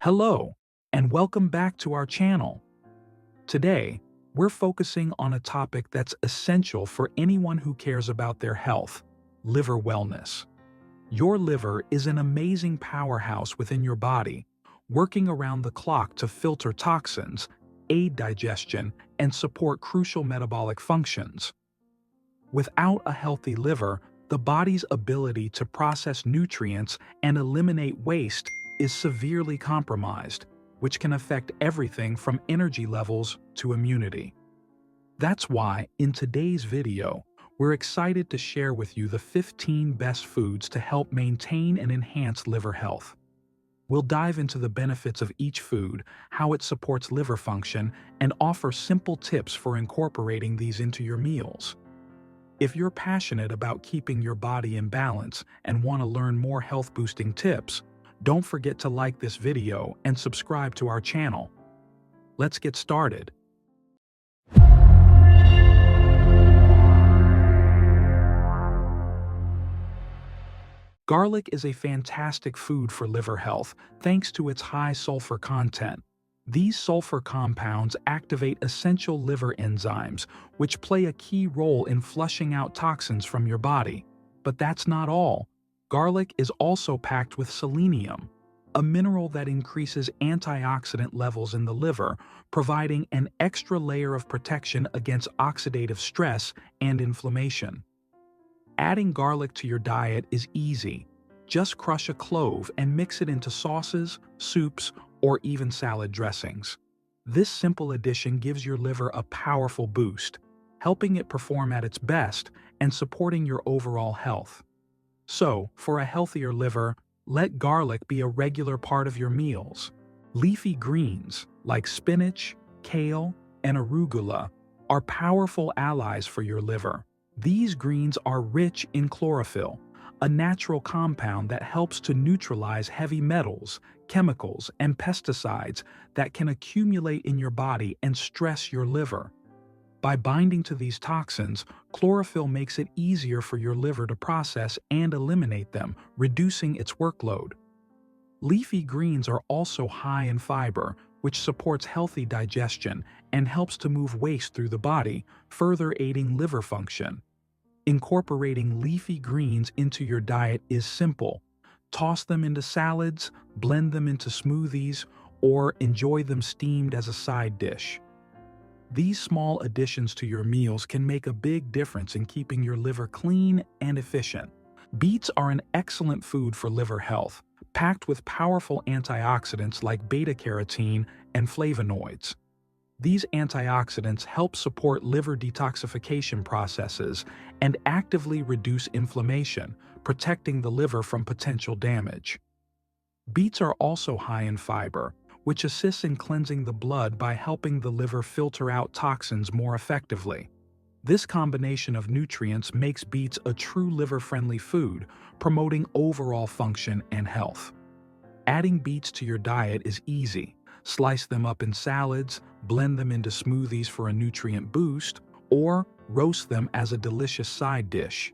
Hello, and welcome back to our channel. Today, we're focusing on a topic that's essential for anyone who cares about their health: liver wellness. Your liver is an amazing powerhouse within your body, working around the clock to filter toxins, aid digestion, and support crucial metabolic functions. Without a healthy liver, the body's ability to process nutrients and eliminate waste is severely compromised, which can affect everything from energy levels to immunity. That's why, in today's video, we're excited to share with you the 15 best foods to help maintain and enhance liver health. We'll dive into the benefits of each food, how it supports liver function, and offer simple tips for incorporating these into your meals. If you're passionate about keeping your body in balance and want to learn more health-boosting tips, don't forget to like this video and subscribe to our channel. Let's get started. Garlic is a fantastic food for liver health thanks to its high sulfur content. These sulfur compounds activate essential liver enzymes, which play a key role in flushing out toxins from your body. But that's not all. Garlic is also packed with selenium, a mineral that increases antioxidant levels in the liver, providing an extra layer of protection against oxidative stress and inflammation. Adding garlic to your diet is easy. Just crush a clove and mix it into sauces, soups, or even salad dressings. This simple addition gives your liver a powerful boost, helping it perform at its best and supporting your overall health. So, for a healthier liver, let garlic be a regular part of your meals. Leafy greens like spinach, kale, and arugula are powerful allies for your liver. These greens are rich in chlorophyll, a natural compound that helps to neutralize heavy metals, chemicals, and pesticides that can accumulate in your body and stress your liver. By binding to these toxins, chlorophyll makes it easier for your liver to process and eliminate them, reducing its workload. Leafy greens are also high in fiber, which supports healthy digestion and helps to move waste through the body, further aiding liver function. Incorporating leafy greens into your diet is simple. Toss them into salads, blend them into smoothies, or enjoy them steamed as a side dish. These small additions to your meals can make a big difference in keeping your liver clean and efficient. Beets are an excellent food for liver health, packed with powerful antioxidants like beta-carotene and flavonoids. These antioxidants help support liver detoxification processes and actively reduce inflammation, protecting the liver from potential damage. Beets are also high in fiber, which assists in cleansing the blood by helping the liver filter out toxins more effectively. This combination of nutrients makes beets a true liver-friendly food, promoting overall function and health. Adding beets to your diet is easy. Slice them up in salads, blend them into smoothies for a nutrient boost, or roast them as a delicious side dish.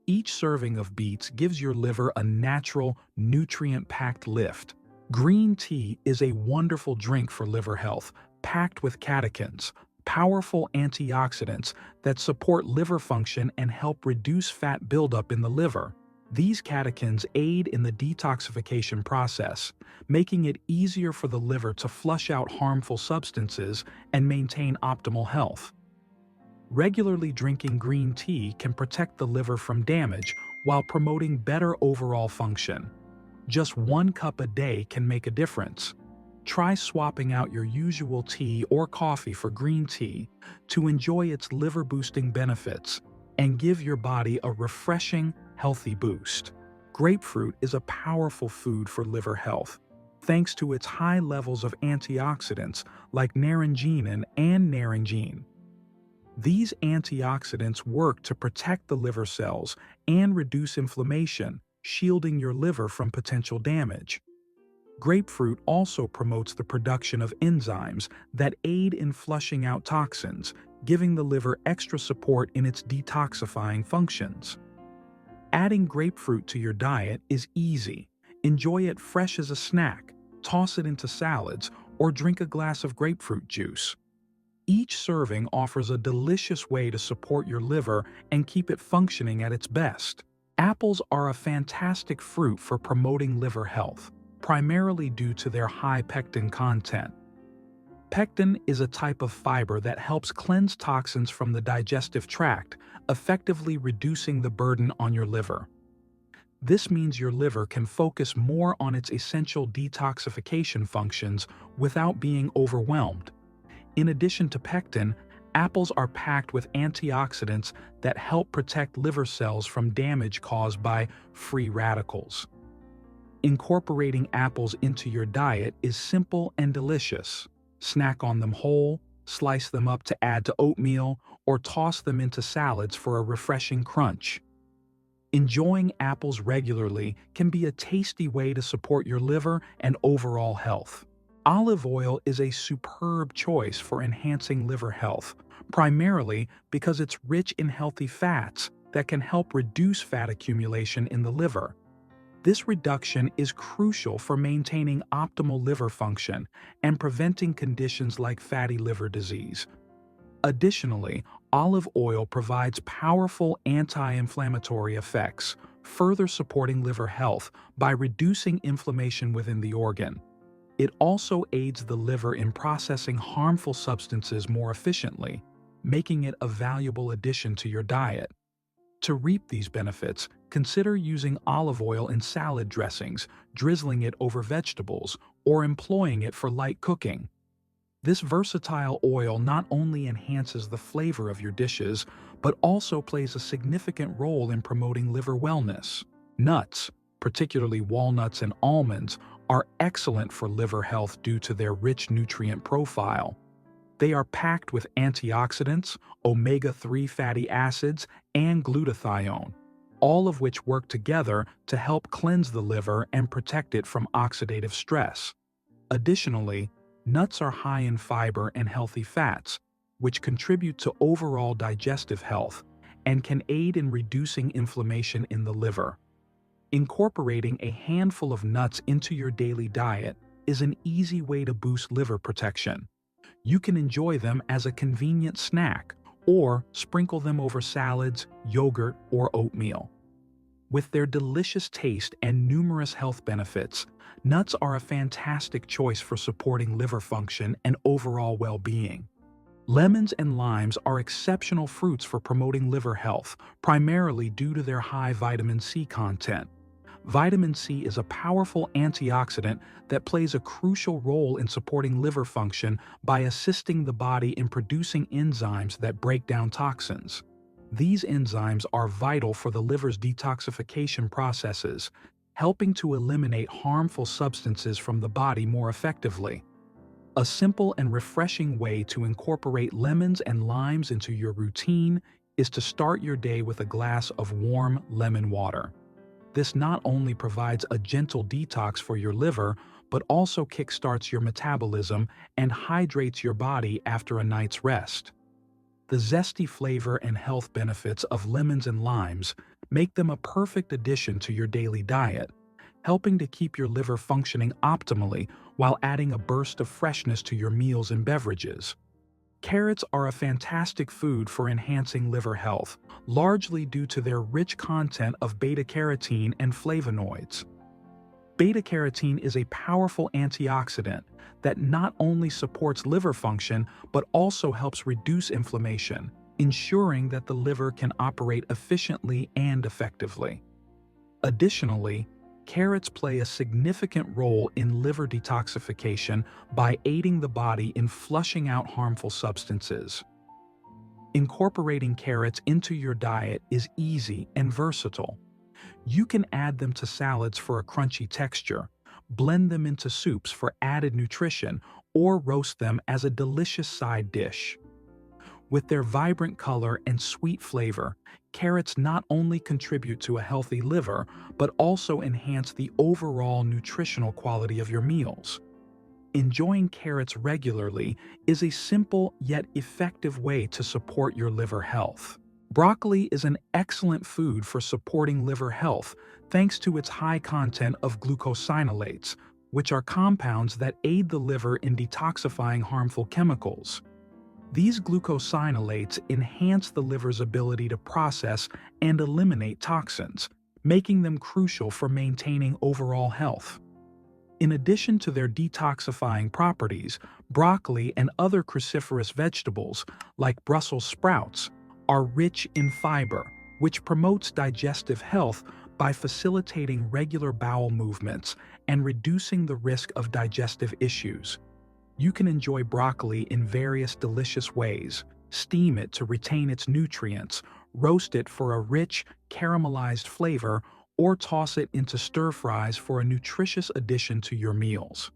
Each serving of beets gives your liver a natural, nutrient-packed lift. Green tea is a wonderful drink for liver health, packed with catechins, powerful antioxidants that support liver function and help reduce fat buildup in the liver. These catechins aid in the detoxification process, making it easier for the liver to flush out harmful substances and maintain optimal health. Regularly drinking green tea can protect the liver from damage while promoting better overall function. Just 1 cup a day can make a difference. Try swapping out your usual tea or coffee for green tea to enjoy its liver-boosting benefits and give your body a refreshing, healthy boost. Grapefruit is a powerful food for liver health, thanks to its high levels of antioxidants like naringenin and naringine. These antioxidants work to protect the liver cells and reduce inflammation, shielding your liver from potential damage. Grapefruit also promotes the production of enzymes that aid in flushing out toxins, giving the liver extra support in its detoxifying functions. Adding grapefruit to your diet is easy. Enjoy it fresh as a snack, toss it into salads, or drink a glass of grapefruit juice. Each serving offers a delicious way to support your liver and keep it functioning at its best. Apples are a fantastic fruit for promoting liver health, primarily due to their high pectin content. Pectin is a type of fiber that helps cleanse toxins from the digestive tract, effectively reducing the burden on your liver. This means your liver can focus more on its essential detoxification functions without being overwhelmed. In addition to pectin, apples are packed with antioxidants that help protect liver cells from damage caused by free radicals. Incorporating apples into your diet is simple and delicious. Snack on them whole, slice them up to add to oatmeal, or toss them into salads for a refreshing crunch. Enjoying apples regularly can be a tasty way to support your liver and overall health. Olive oil is a superb choice for enhancing liver health, primarily because it's rich in healthy fats that can help reduce fat accumulation in the liver. This reduction is crucial for maintaining optimal liver function and preventing conditions like fatty liver disease. Additionally, olive oil provides powerful anti-inflammatory effects, further supporting liver health by reducing inflammation within the organ. It also aids the liver in processing harmful substances more efficiently, making it a valuable addition to your diet. To reap these benefits, consider using olive oil in salad dressings, drizzling it over vegetables, or employing it for light cooking. This versatile oil not only enhances the flavor of your dishes, but also plays a significant role in promoting liver wellness. Nuts, particularly walnuts and almonds, are excellent for liver health due to their rich nutrient profile. They are packed with antioxidants, omega-3 fatty acids, and glutathione, all of which work together to help cleanse the liver and protect it from oxidative stress. Additionally, nuts are high in fiber and healthy fats, which contribute to overall digestive health and can aid in reducing inflammation in the liver. Incorporating a handful of nuts into your daily diet is an easy way to boost liver protection. You can enjoy them as a convenient snack or sprinkle them over salads, yogurt, or oatmeal. With their delicious taste and numerous health benefits, nuts are a fantastic choice for supporting liver function and overall well-being. Lemons and limes are exceptional fruits for promoting liver health, primarily due to their high vitamin C content. Vitamin C is a powerful antioxidant that plays a crucial role in supporting liver function by assisting the body in producing enzymes that break down toxins. These enzymes are vital for the liver's detoxification processes, helping to eliminate harmful substances from the body more effectively. A simple and refreshing way to incorporate lemons and limes into your routine is to start your day with a glass of warm lemon water. This not only provides a gentle detox for your liver, but also kickstarts your metabolism and hydrates your body after a night's rest. The zesty flavor and health benefits of lemons and limes make them a perfect addition to your daily diet, helping to keep your liver functioning optimally while adding a burst of freshness to your meals and beverages. Carrots are a fantastic food for enhancing liver health, largely due to their rich content of beta-carotene and flavonoids. Beta-carotene is a powerful antioxidant that not only supports liver function but also helps reduce inflammation, ensuring that the liver can operate efficiently and effectively. Additionally, carrots play a significant role in liver detoxification by aiding the body in flushing out harmful substances. Incorporating carrots into your diet is easy and versatile. You can add them to salads for a crunchy texture, blend them into soups for added nutrition, or roast them as a delicious side dish. With their vibrant color and sweet flavor, carrots not only contribute to a healthy liver, but also enhance the overall nutritional quality of your meals. Enjoying carrots regularly is a simple yet effective way to support your liver health. Broccoli is an excellent food for supporting liver health thanks to its high content of glucosinolates, which are compounds that aid the liver in detoxifying harmful chemicals. These glucosinolates enhance the liver's ability to process and eliminate toxins, making them crucial for maintaining overall health. In addition to their detoxifying properties, broccoli and other cruciferous vegetables, like Brussels sprouts, are rich in fiber, which promotes digestive health by facilitating regular bowel movements and reducing the risk of digestive issues. You can enjoy broccoli in various delicious ways. Steam it to retain its nutrients, roast it for a rich, caramelized flavor, or toss it into stir-fries for a nutritious addition to your meals.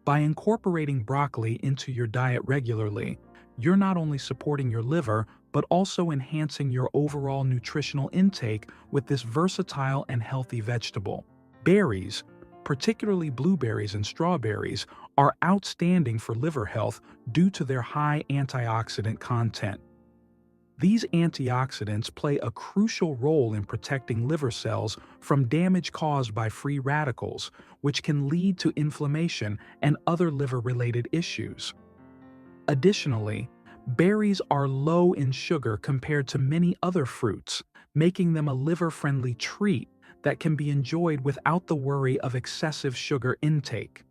By incorporating broccoli into your diet regularly, you're not only supporting your liver, but also enhancing your overall nutritional intake with this versatile and healthy vegetable. Berries, particularly blueberries and strawberries, are outstanding for liver health due to their high antioxidant content. These antioxidants play a crucial role in protecting liver cells from damage caused by free radicals, which can lead to inflammation and other liver-related issues. Additionally, berries are low in sugar compared to many other fruits, making them a liver-friendly treat that can be enjoyed without the worry of excessive sugar intake.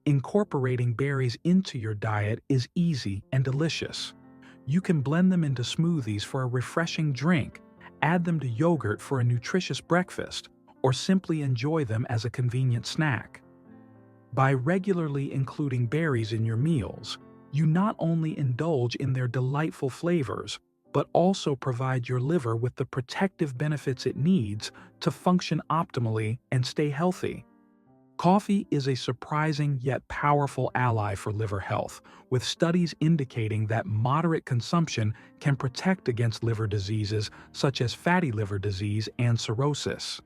Incorporating berries into your diet is easy and delicious. You can blend them into smoothies for a refreshing drink, add them to yogurt for a nutritious breakfast, or simply enjoy them as a convenient snack. By regularly including berries in your meals, you not only indulge in their delightful flavors, but also provide your liver with the protective benefits it needs to function optimally and stay healthy. Coffee is a surprising yet powerful ally for liver health, with studies indicating that moderate consumption can protect against liver diseases such as fatty liver disease and cirrhosis.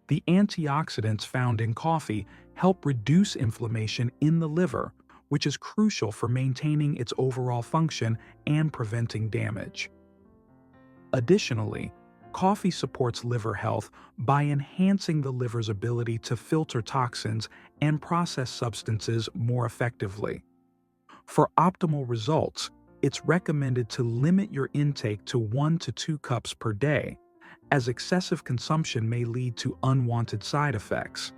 The antioxidants found in coffee help reduce inflammation in the liver, which is crucial for maintaining its overall function and preventing damage. Additionally, coffee supports liver health by enhancing the liver's ability to filter toxins and process substances more effectively. For optimal results, it's recommended to limit your intake to 1 to 2 cups per day, as excessive consumption may lead to unwanted side effects.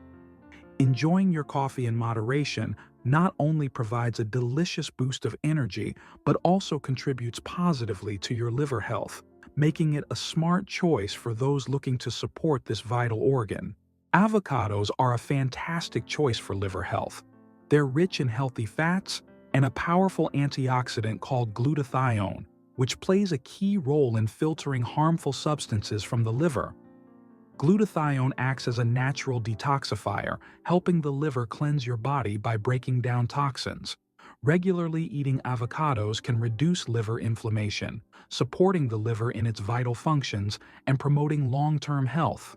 Enjoying your coffee in moderation not only provides a delicious boost of energy, but also contributes positively to your liver health, making it a smart choice for those looking to support this vital organ. Avocados are a fantastic choice for liver health. They're rich in healthy fats and a powerful antioxidant called glutathione, which plays a key role in filtering harmful substances from the liver. Glutathione acts as a natural detoxifier, helping the liver cleanse your body by breaking down toxins. Regularly eating avocados can reduce liver inflammation, supporting the liver in its vital functions and promoting long-term health.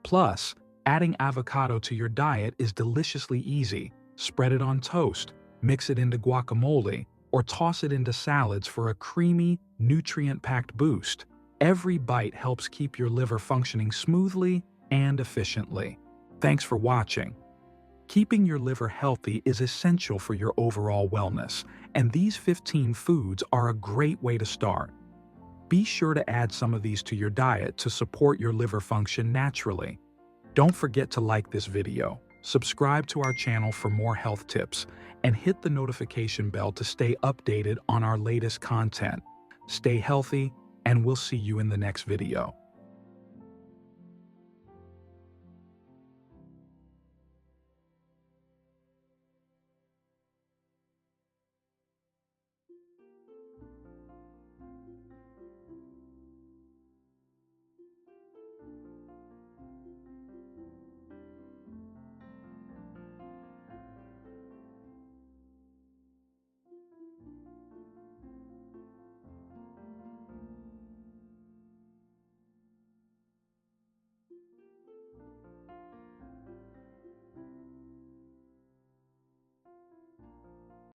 Plus, adding avocado to your diet is deliciously easy. Spread it on toast, mix it into guacamole, or toss it into salads for a creamy, nutrient-packed boost. Every bite helps keep your liver functioning smoothly and efficiently. Thanks for watching. Keeping your liver healthy is essential for your overall wellness, and these 15 foods are a great way to start. Be sure to add some of these to your diet to support your liver function naturally. Don't forget to like this video, subscribe to our channel for more health tips, and hit the notification bell to stay updated on our latest content. Stay healthy, and we'll see you in the next video.